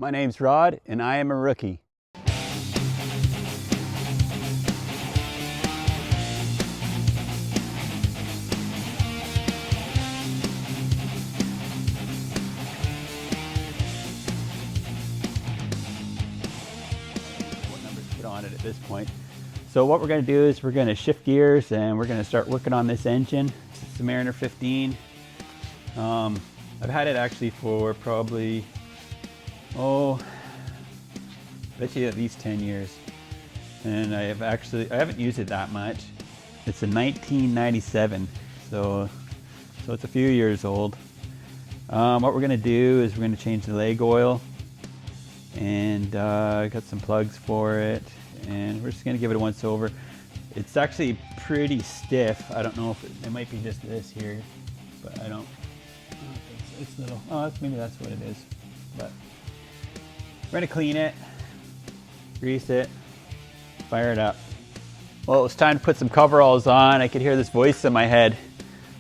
My name's Rod, and I am a rookie. What numbers to put on it at this point. So what we're going to do is we're going to shift gears and we're going to start working on this engine. It's a Mariner 15. I've had it actually for probably, I bet you at least 10 years. And I haven't used it that much. It's a 1997, so it's a few years old. What we're gonna do is we're gonna change the leg oil, and got some plugs for it, and we're just gonna give it a once over. It's actually pretty stiff. I don't know if it might be just this here, but I don't. It's little. Oh, maybe that's what it is. But we're gonna clean it, grease it, fire it up. Well, it was time to put some coveralls on. I could hear this voice in my head.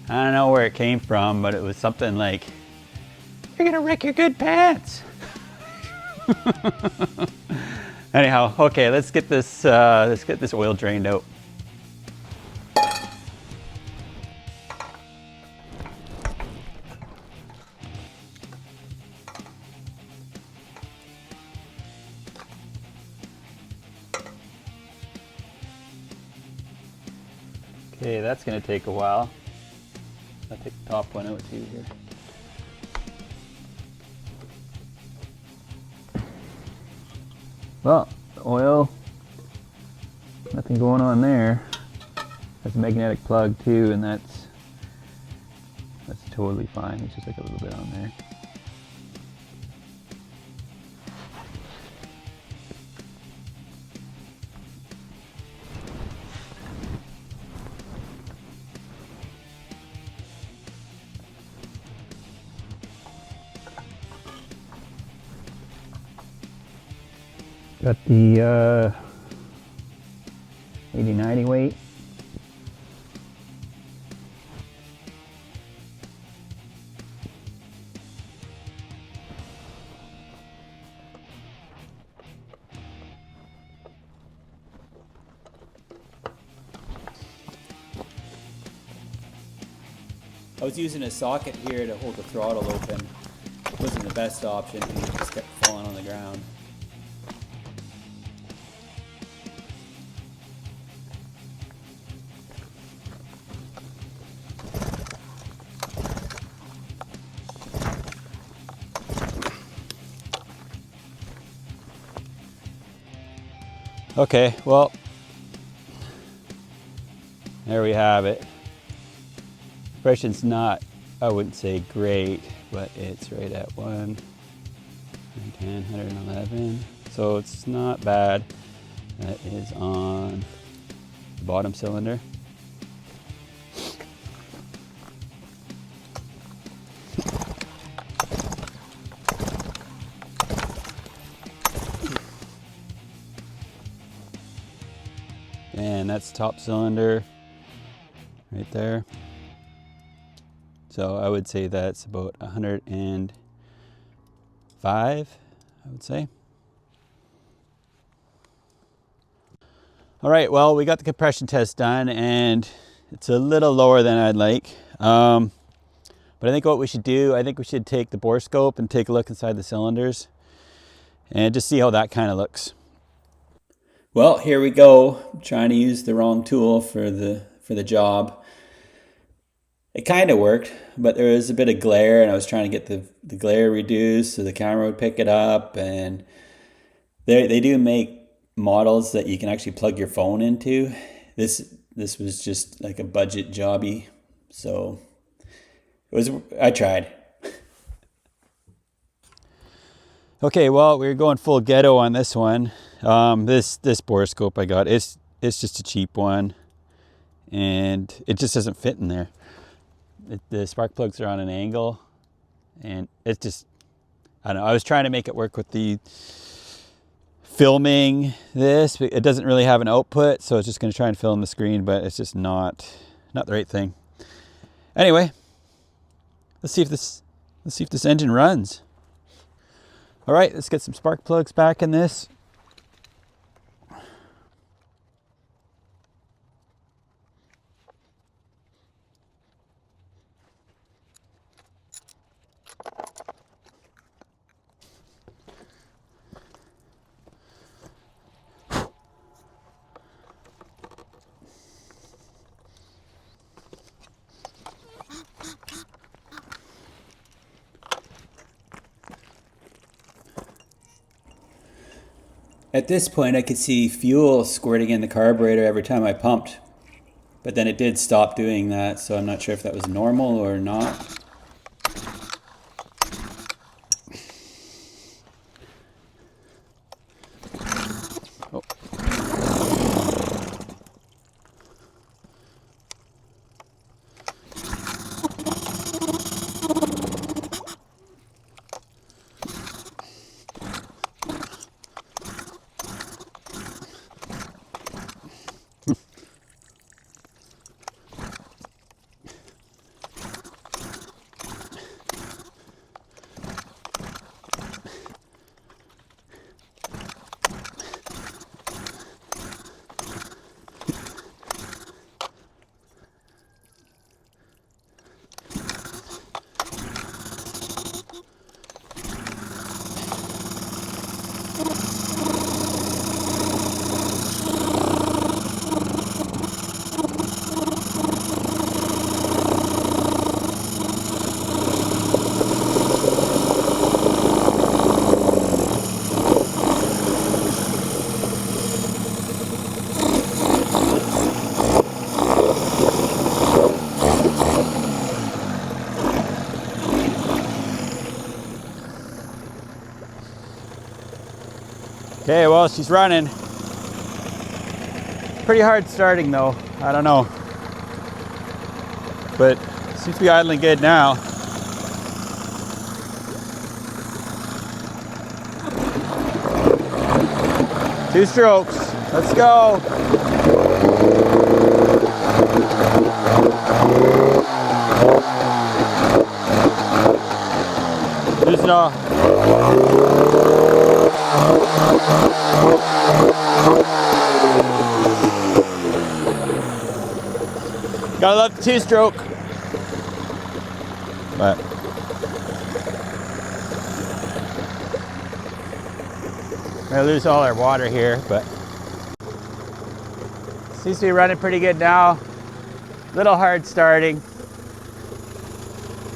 I don't know where it came from, but it was something like, "You're gonna wreck your good pants." Anyhow, okay, let's get this oil drained out. Okay, that's going to take a while. I'll take the top one out too here. Well, the oil, nothing going on there. That's a magnetic plug too, and that's totally fine. It's just like a little bit on there. Got the 80-90 weight. I was using a socket here to hold the throttle open. It wasn't the best option, and it just kept falling on the ground. Okay, well, there we have it. Pressure's not, I wouldn't say great, but it's right at 110, 111. So it's not bad. That is on the bottom cylinder. And that's top cylinder right there. So I would say that's about 105, I would say. All right, well, we got the compression test done and it's a little lower than I'd like. But I think what we should do, I think we should take the bore scope and take a look inside the cylinders and just see how that kind of looks. Well, here we go. I'm trying to use the wrong tool for the job. It kind of worked, but there was a bit of glare, and I was trying to get the glare reduced so the camera would pick it up. And they do make models that you can actually plug your phone into. This was just like a budget jobby, so I tried. Okay, well, we're going full ghetto on this one. This bore scope I got, it's just a cheap one, and it just doesn't fit in there. The spark plugs are on an angle, and it's just, I don't know. I was trying to make it work with the filming this, but it doesn't really have an output, so it's just going to try and film the screen, but it's just not the right thing. Anyway, let's see if this engine runs. All right, let's get some spark plugs back in this. At this point, I could see fuel squirting in the carburetor every time I pumped, but then it did stop doing that, so I'm not sure if that was normal or not. Oh. Okay, well, she's running. Pretty hard starting though, I don't know. But seems to be idling good now. Two strokes, let's go. Loosen off. Gotta love the two-stroke. But I lose all our water here, but seems to be running pretty good now. Little hard starting,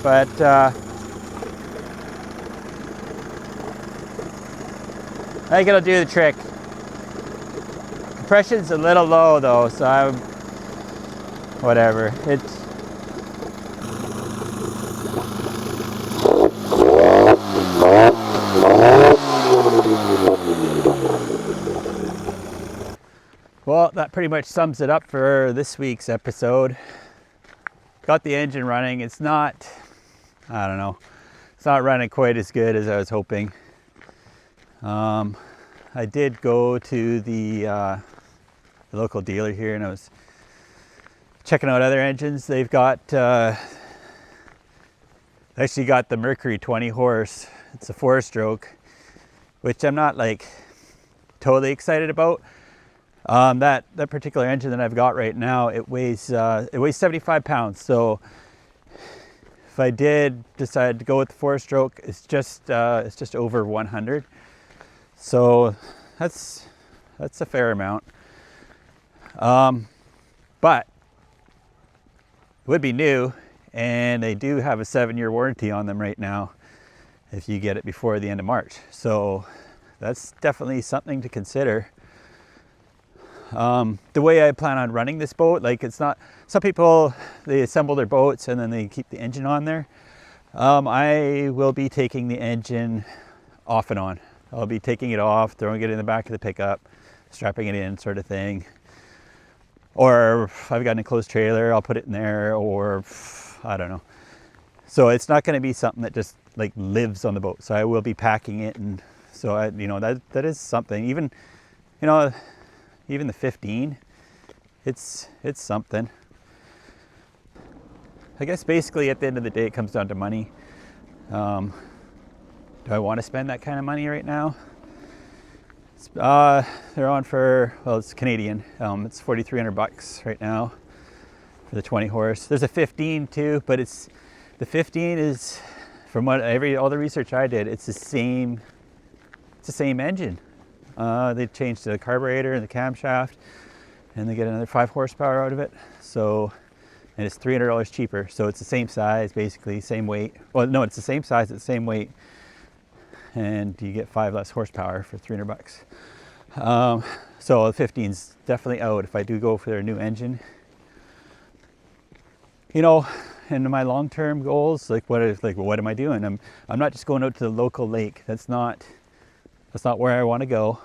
but I think it'll do the trick. Compression's a little low though, so I'm whatever. It's well, that pretty much sums it up for this week's episode. Got the engine running. It's not, I don't know, it's not running quite as good as I was hoping. I did go to the local dealer here and I was checking out other engines. They've got, actually got the Mercury 20 horse. It's a 4-stroke, which I'm not like totally excited about. That particular engine that I've got right now, it weighs 75 pounds. So if I did decide to go with the 4-stroke, it's just over 100. So that's a fair amount. But it would be new, and they do have a 7-year warranty on them right now if you get it before the end of March. So that's definitely something to consider. The way I plan on running this boat, like it's not, some people, they assemble their boats and then they keep the engine on there. I will be taking the engine off and on. I'll be taking it off, throwing it in the back of the pickup, strapping it in, sort of thing. Or if I've got an enclosed trailer, I'll put it in there, or I don't know. So it's not going to be something that just like lives on the boat. So I will be packing it, and so that is something. Even, even the 15, it's something. I guess basically at the end of the day, it comes down to money. Do I want to spend that kind of money right now? They're on for, well, it's Canadian. It's 4,300 bucks right now for the 20 horse. There's a 15 too, but the 15 is, from what all the research I did, it's the same engine. They changed the carburetor and the camshaft, and they get another 5 horsepower out of it. So, and it's $300 cheaper. So it's the same size, basically, same weight. Well, no, it's the same size, it's the same weight, and you get 5 less horsepower for 300 bucks. So the 15's definitely out if I do go for their new engine. You know, and my long-term goals, like what am I doing? I'm not just going out to the local lake. That's not where I want to go.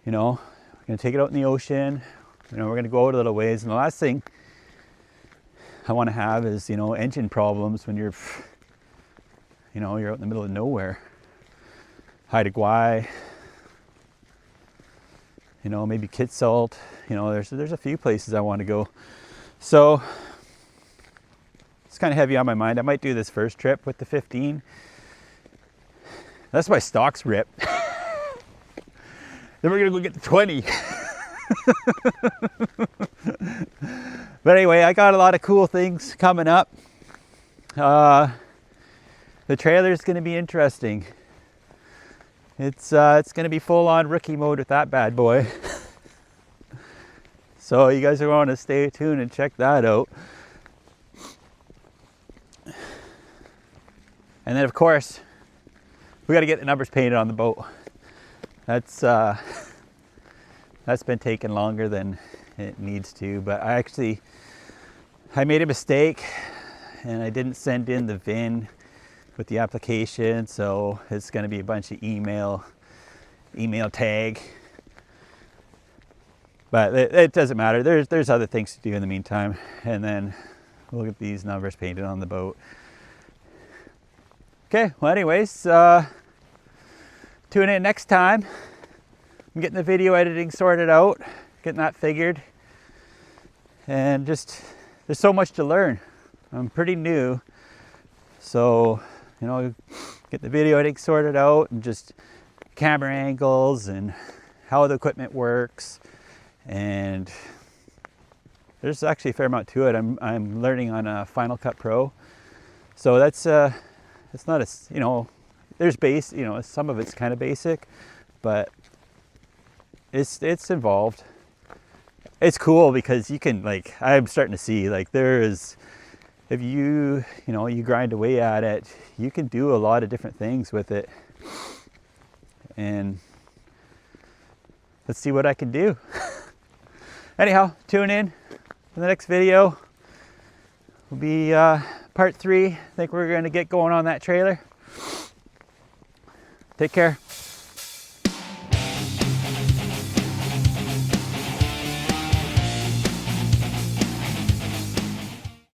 You know, I'm gonna take it out in the ocean. You know, we're gonna go out a little ways. And the last thing I want to have is, you know, engine problems when you're out in the middle of nowhere. Haida Gwaii, you know, maybe Kitsault. You know, there's a few places I want to go. So it's kind of heavy on my mind. I might do this first trip with the 15. That's my stocks rip. Then we're gonna go get the 20. But anyway, I got a lot of cool things coming up. The trailer is gonna be interesting. It's gonna be full on rookie mode with that bad boy. So you guys are going to stay tuned and check that out. And then of course, we got to get the numbers painted on the boat. That's been taking longer than it needs to, but I made a mistake and I didn't send in the VIN with the application, so it's going to be a bunch of email tag. But it doesn't matter. There's other things to do in the meantime, and then we'll get these numbers painted on the boat. Okay, well anyways, tune in next time. I'm getting the video editing sorted out, getting that figured, and just there's so much to learn. I'm pretty new, so you know, get the video editing sorted out and just camera angles and how the equipment works, and there's actually a fair amount to it. I'm learning on a Final Cut Pro, so that's it's not as, you know, there's some of it's kind of basic, but it's involved. It's cool because you can, like, I'm starting to see, like, if you grind away at it, you can do a lot of different things with it. And let's see what I can do. Anyhow, tune in for the next video. Will be part 3. I think we're going to get going on that trailer. Take care.